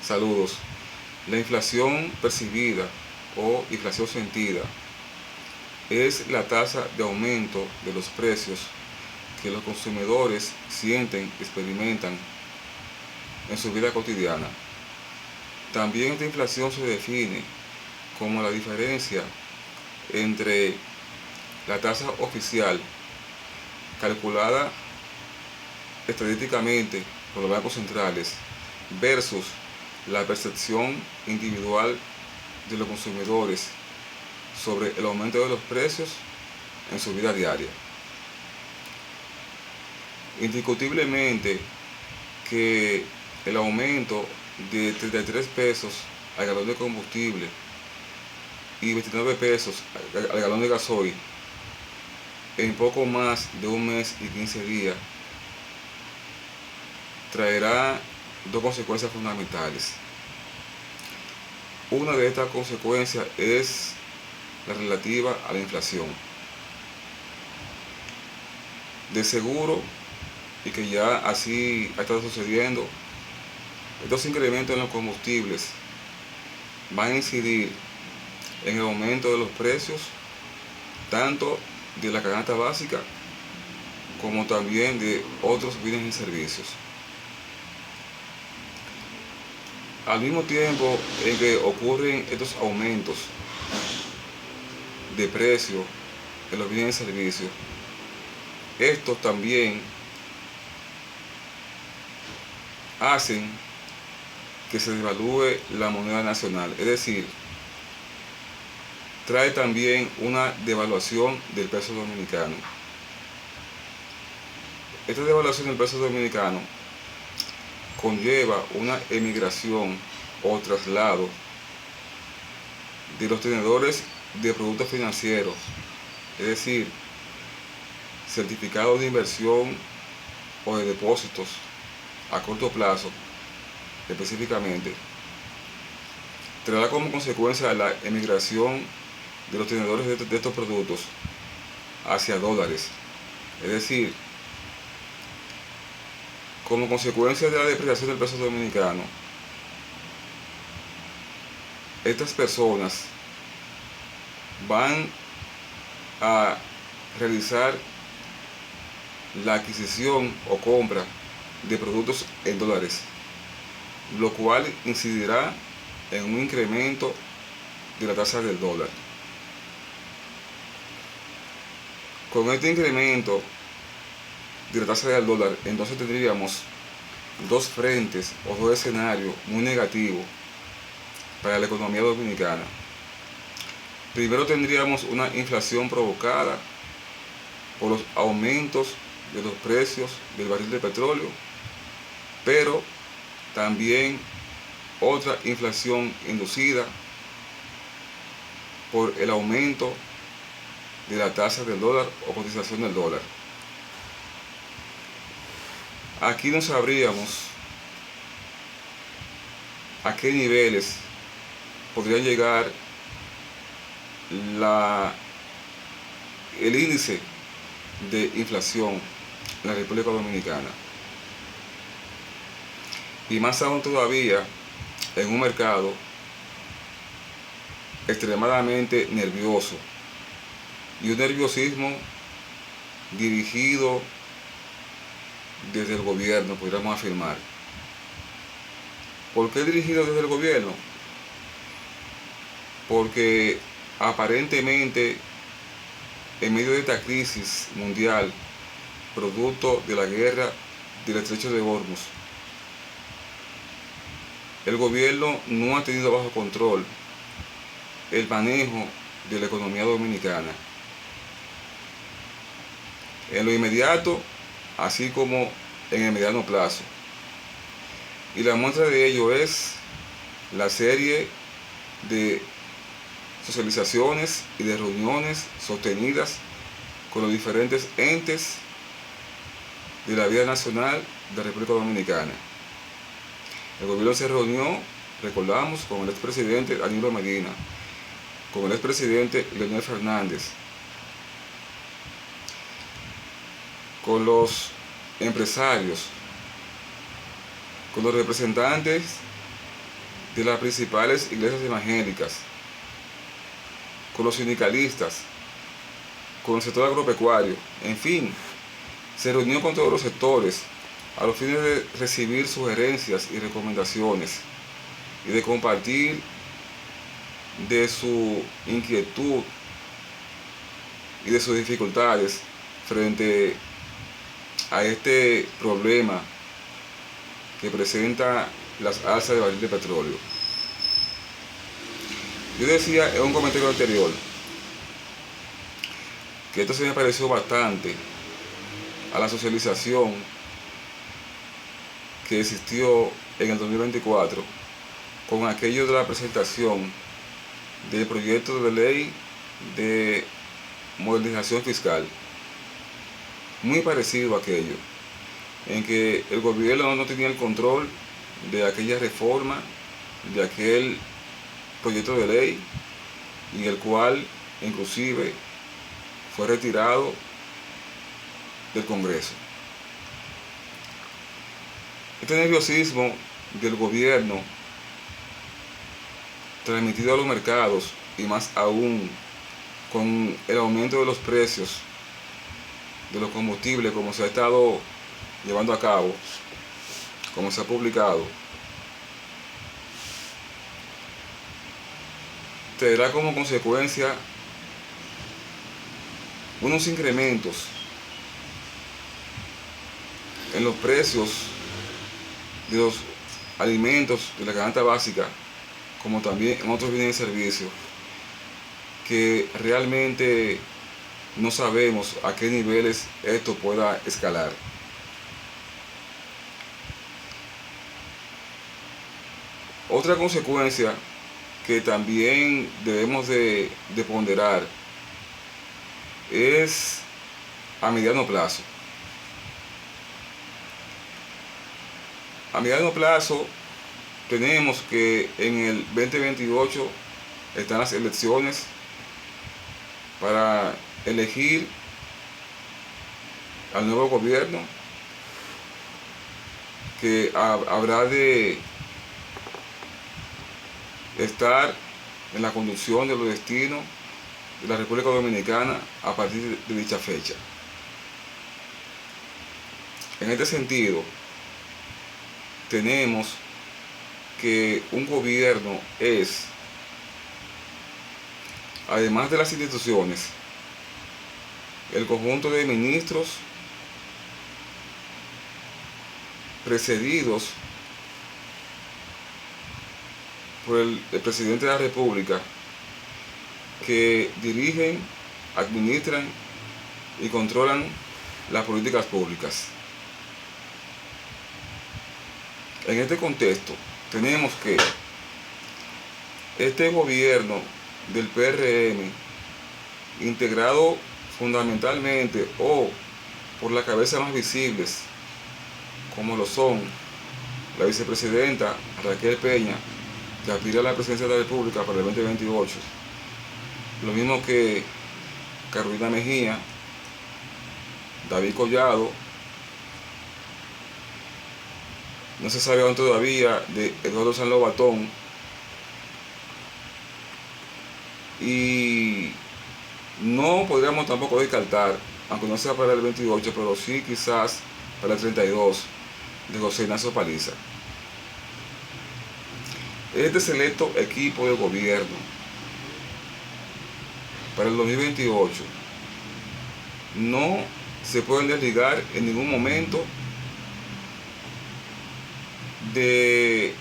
Saludos. La inflación percibida o inflación sentida es la tasa de aumento de los precios que los consumidores sienten y experimentan en su vida cotidiana. También esta inflación se define como la diferencia entre la tasa oficial calculada estadísticamente por los bancos centrales versus la percepción individual de los consumidores sobre el aumento de los precios en su vida diaria. Indiscutiblemente que el aumento de 33 pesos al galón de combustible y 29 pesos al galón de gasoil en poco más de un mes y 15 días traerá dos consecuencias fundamentales. Una de estas consecuencias es la relativa a la inflación. De seguro, y que ya así ha estado sucediendo, estos incrementos en los combustibles van a incidir en el aumento de los precios tanto de la canasta básica como también de otros bienes y servicios. Al mismo tiempo en que ocurren estos aumentos de precio en los bienes y servicios, estos también hacen que se devalúe la moneda nacional, es decir, trae también una devaluación del peso dominicano. Esta devaluación del peso dominicano conlleva una emigración o traslado de los tenedores de productos financieros, es decir, certificados de inversión o de depósitos a corto plazo específicamente, traerá como consecuencia la emigración de los tenedores de estos productos hacia dólares, es decir, como consecuencia de la depreciación del peso dominicano, estas personas van a realizar la adquisición o compra de productos en dólares, lo cual incidirá en un incremento de la tasa del dólar. Con este incremento de la tasa del dólar, entonces tendríamos dos frentes o dos escenarios muy negativos para la economía dominicana. Primero tendríamos una inflación provocada por los aumentos de los precios del barril de petróleo, pero también otra inflación inducida por el aumento de la tasa del dólar o cotización del dólar. Aquí no sabríamos a qué niveles podrían llegar el índice de inflación en la República Dominicana. Y más aún todavía en un mercado extremadamente nervioso y un nerviosismo dirigido desde el gobierno, podríamos afirmar. ¿Por qué dirigido desde el gobierno? Porque aparentemente en medio de esta crisis mundial, producto de la guerra del estrecho de Hormuz, el gobierno no ha tenido bajo control el manejo de la economía dominicana. En lo inmediato, así como en el mediano plazo. Y la muestra de ello es la serie de socializaciones y de reuniones sostenidas con los diferentes entes de la vida nacional de la República Dominicana. El gobierno se reunió, recordamos, con el expresidente Danilo Medina, con el expresidente Leonel Fernández, con los empresarios, con los representantes de las principales iglesias evangélicas, con los sindicalistas, con el sector agropecuario, en fin, se reunió con todos los sectores a los fines de recibir sugerencias y recomendaciones y de compartir de su inquietud y de sus dificultades frente a este problema que presenta las alzas de barril de petróleo. Yo decía en un comentario anterior que esto se me pareció bastante a la socialización que existió en el 2024 con aquello de la presentación del proyecto de ley de modernización fiscal. Muy parecido a aquello, en que el gobierno no tenía el control de aquella reforma, de aquel proyecto de ley, y el cual inclusive fue retirado del Congreso. Este nerviosismo del gobierno transmitido a los mercados, y más aún con el aumento de los precios de los combustibles, como se ha estado llevando a cabo, como se ha publicado, tendrá como consecuencia unos incrementos en los precios de los alimentos de la canasta básica, como también en otros bienes y servicios, que realmente no sabemos a qué niveles esto pueda escalar. Otra consecuencia que también debemos de ponderar es a mediano plazo. A mediano plazo tenemos que en el 2028 están las elecciones para elegir al nuevo gobierno que habrá de estar en la conducción de los destinos de la República Dominicana a partir de dicha fecha. En este sentido, tenemos que un gobierno es, además de las instituciones, el conjunto de ministros precedidos por el presidente de la República, que dirigen, administran y controlan las políticas públicas. En este contexto, tenemos que este gobierno del PRM, integrado fundamentalmente o por las cabezas más visibles, como lo son la vicepresidenta Raquel Peña, que aspira a la presidencia de la República para el 2028, lo mismo que Carolina Mejía, David Collado, no se sabe aún todavía de Eduardo San Lobatón, y no podríamos tampoco descartar, aunque no sea para el 28, pero sí quizás para el 32, de José Ignacio Paliza. Este selecto equipo de gobierno para el 2028 no se pueden desligar en ningún momento de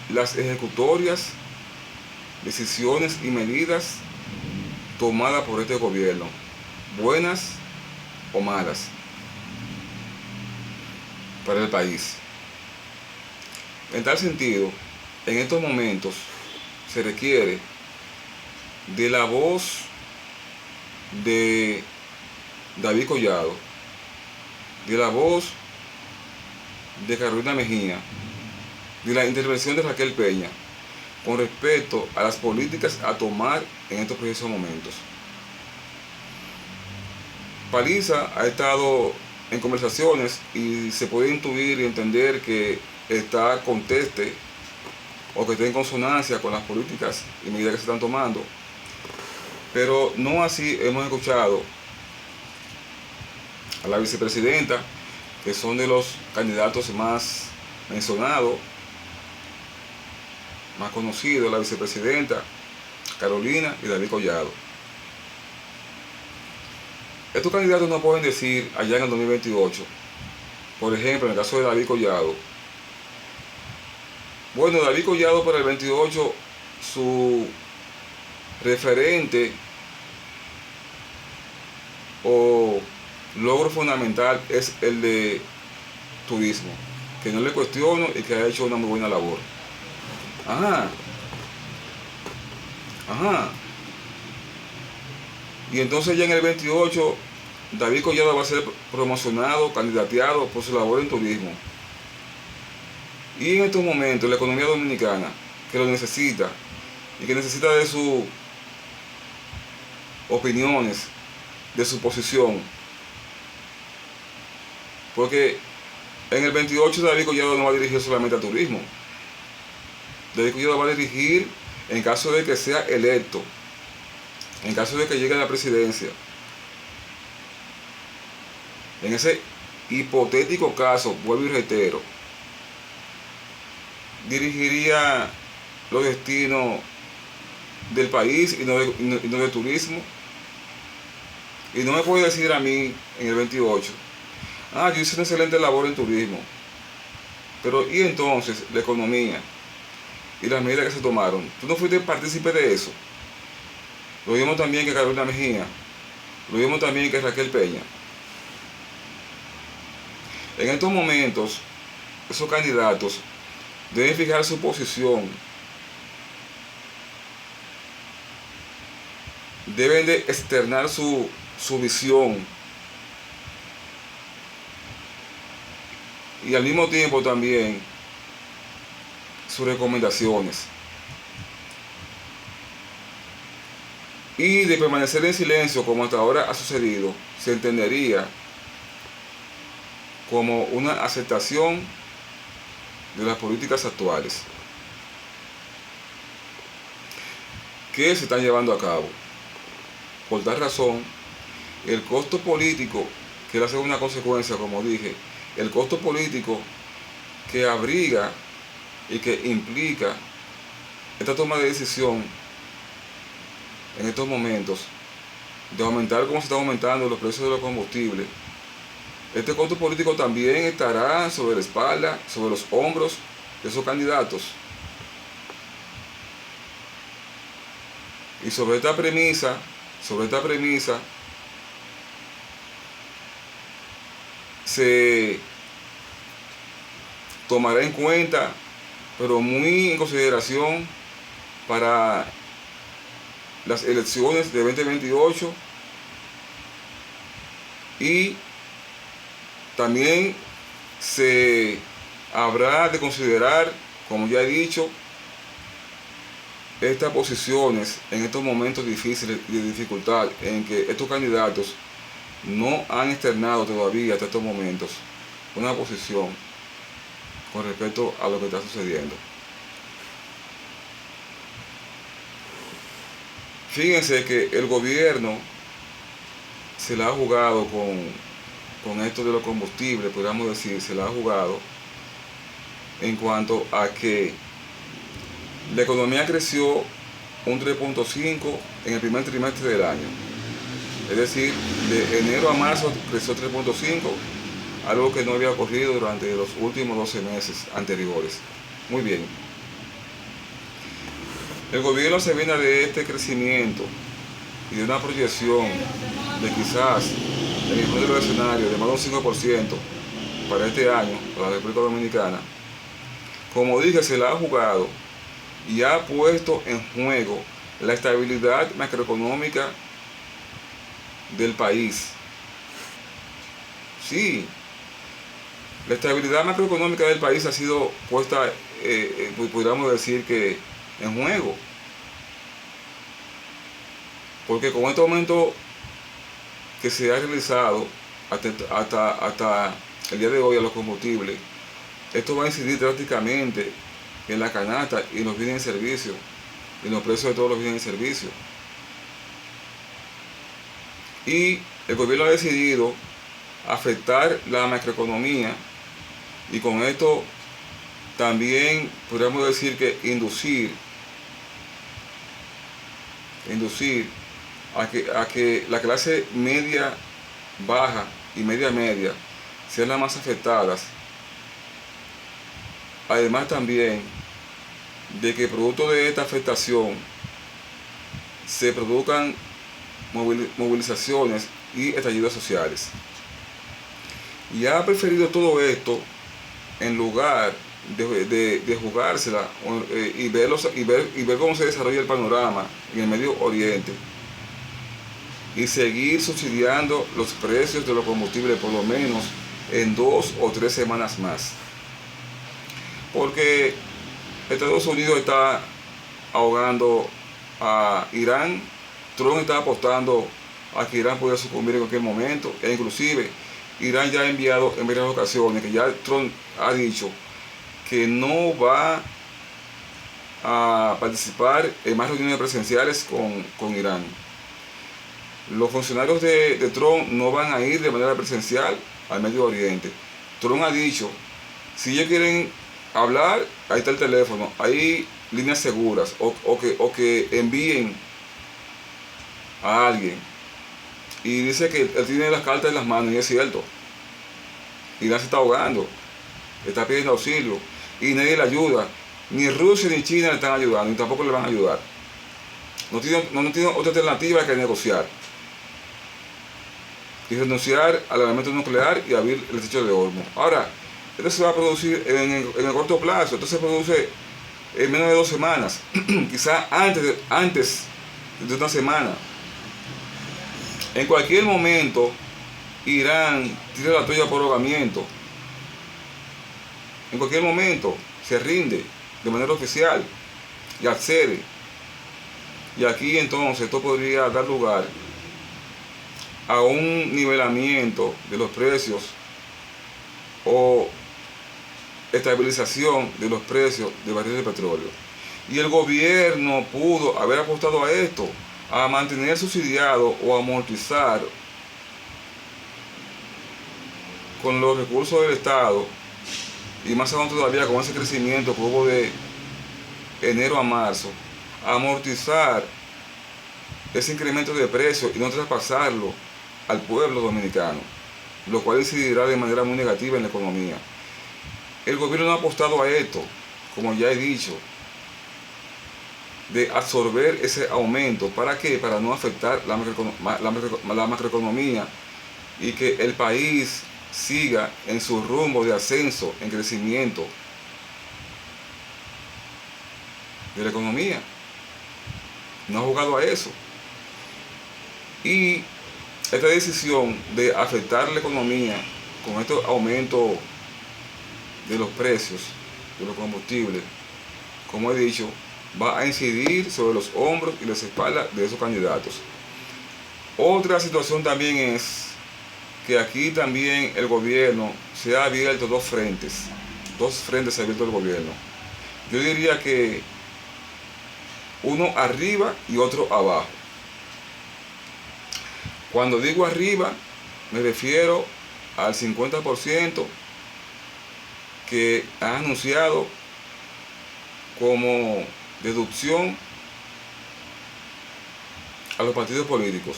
las ejecutorias, decisiones y medidas tomadas por este gobierno, buenas o malas, para el país. En tal sentido, en estos momentos se requiere de la voz de David Collado, de la voz de Carolina Mejía, de la intervención de Raquel Peña con respecto a las políticas a tomar en estos precisos momentos. Paliza ha estado en conversaciones y se puede intuir y entender que está conteste o que esté en consonancia con las políticas y medidas que se están tomando. Pero no así hemos escuchado a la vicepresidenta, que son de los candidatos más mencionados, más conocidos, la vicepresidenta Carolina y David Collado. Estos candidatos no pueden decir allá en el 2028, por ejemplo, en el caso de David Collado, bueno, David Collado para el 28, su referente o logro fundamental es el de turismo, que no le cuestiono y que ha hecho una muy buena labor. Y entonces ya en el 28, David Collado va a ser promocionado, candidateado por su labor en turismo. Y en estos momentos la economía dominicana, que lo necesita, y que necesita de sus opiniones, de su posición, porque en el 28 David Collado no va a dirigir solamente al turismo. David Collado va a dirigir, en caso de que sea electo, en caso de que llegue a la presidencia, en ese hipotético caso, vuelvo y reitero, dirigiría los destinos del país y no del turismo. Y no me puede decir a mí en el 28, yo hice una excelente labor en turismo, pero ¿y entonces la economía y las medidas que se tomaron? ¿Tú no fuiste partícipe de eso? Lo vimos también que Carolina Mejía, lo vimos también que Raquel Peña. En estos momentos, esos candidatos deben fijar su posición, deben de externar su visión y al mismo tiempo también sus recomendaciones. Y de permanecer en silencio como hasta ahora ha sucedido, se entendería como una aceptación de las políticas actuales que se están llevando a cabo. Por tal razón, el costo político, que es la segunda consecuencia, como dije, el costo político que abriga y que implica esta toma de decisión en estos momentos de aumentar como se están aumentando los precios de los combustibles, este costo político también estará sobre la espalda, sobre los hombros de esos candidatos. Y sobre esta premisa, se tomará en cuenta, pero muy en consideración, para las elecciones de 2028, y también se habrá de considerar, como ya he dicho, estas posiciones en estos momentos difíciles y de dificultad en que estos candidatos no han externado todavía hasta estos momentos una posición con respecto a lo que está sucediendo. Fíjense que el gobierno se la ha jugado con esto de los combustibles, podríamos decir, se la ha jugado en cuanto a que la economía creció un 3.5 en el primer trimestre del año. Es decir, de enero a marzo creció 3.5, algo que no había ocurrido durante los últimos 12 meses anteriores. Muy bien. El gobierno se viene de este crecimiento y de una proyección de quizás, en el modelo de escenario, de más de un 5% para este año, para la República Dominicana. Como dije, se la ha jugado y ha puesto en juego la estabilidad macroeconómica del país. Sí, la estabilidad macroeconómica del país ha sido puesta, podríamos decir que en juego, porque con este aumento que se ha realizado hasta el día de hoy a los combustibles, esto va a incidir drásticamente en la canasta y en los bienes y servicios, en los precios de todos los bienes y servicios. Y el gobierno ha decidido afectar la macroeconomía y con esto también podríamos decir que inducir a que la clase media baja y media sean las más afectadas. Además también de que producto de esta afectación se produzcan movilizaciones y estallidos sociales. Y ha preferido todo esto en lugar de jugársela y ver cómo se desarrolla el panorama en el Medio Oriente y seguir subsidiando los precios de los combustibles por lo menos en 2 o 3 semanas más. Porque Estados Unidos está ahogando a Irán, Trump está apostando a que Irán pueda sucumbir en cualquier momento, e inclusive Irán ya ha enviado en varias ocasiones, que ya Trump ha dicho que no va a participar en más reuniones presenciales con Irán. Los funcionarios de Trump no van a ir de manera presencial al Medio Oriente. Trump ha dicho, si ellos quieren hablar, ahí está el teléfono, hay líneas seguras, o que envíen a alguien. Y dice que él tiene las cartas en las manos, y es cierto. Irán se está ahogando, está pidiendo auxilio, y nadie le ayuda. Ni Rusia ni China le están ayudando, ni tampoco le van a ayudar. No tiene otra alternativa que negociar y renunciar al armamento nuclear y abrir el estrecho de Hormuz. Ahora, esto se va a producir en el corto plazo, esto se produce en menos de 2 semanas, quizás antes de una semana. En cualquier momento, Irán tira la toalla por ahogamiento. En cualquier momento se rinde de manera oficial y accede. Y aquí entonces esto podría dar lugar a un nivelamiento de los precios o estabilización de los precios de barriles de petróleo. Y el gobierno pudo haber apostado a esto, a mantener subsidiado o amortizar con los recursos del Estado, y más aún todavía con ese crecimiento que hubo de enero a marzo, amortizar ese incremento de precios y no traspasarlo al pueblo dominicano, lo cual incidirá de manera muy negativa en la economía. El gobierno no ha apostado a esto, como ya he dicho, de absorber ese aumento. ¿Para qué? Para no afectar la macroeconomía y que el país siga en su rumbo de ascenso, en crecimiento de la economía. No ha jugado a eso. Y esta decisión de afectar la economía con estos aumentos de los precios de los combustibles, como he dicho, va a incidir sobre los hombros y las espaldas de esos candidatos. Otra situación también es que aquí también el gobierno se ha abierto dos frentes se ha abierto el gobierno. Yo diría que uno arriba y otro abajo. Cuando digo arriba, me refiero al 50% que ha anunciado como deducción a los partidos políticos.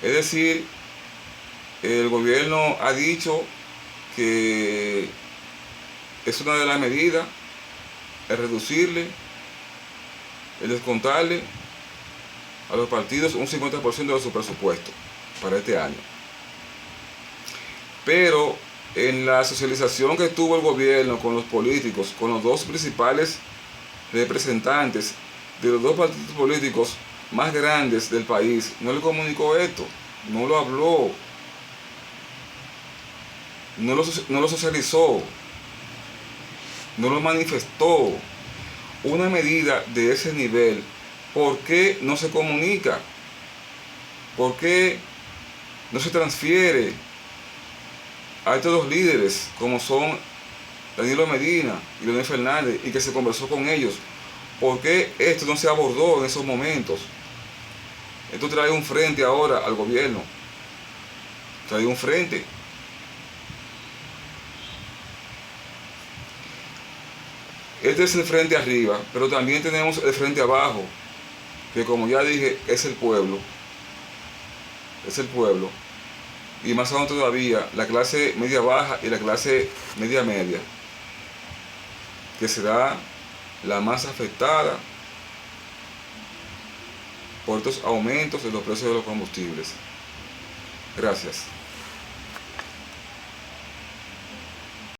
Es decir, el gobierno ha dicho que es una de las medidas el reducirle, el descontarle a los partidos un 50% de su presupuesto para este año. Pero en la socialización que tuvo el gobierno con los políticos, con los dos principales representantes de los dos partidos políticos más grandes del país, no le comunicó esto, no lo habló, no lo socializó, no lo manifestó. Una medida de ese nivel, ¿por qué no se comunica? ¿Por qué no se transfiere a estos dos líderes, como son Danilo Medina y Leonel Fernández, y que se conversó con ellos. ¿Por qué esto no se abordó en esos momentos? Esto trae un frente ahora al gobierno. Trae un frente. Este es el frente arriba, pero también tenemos el frente abajo, que como ya dije, es el pueblo. Es el pueblo. Y más aún todavía, la clase media baja y la clase media media, que será la más afectada por estos aumentos de los precios de los combustibles. Gracias.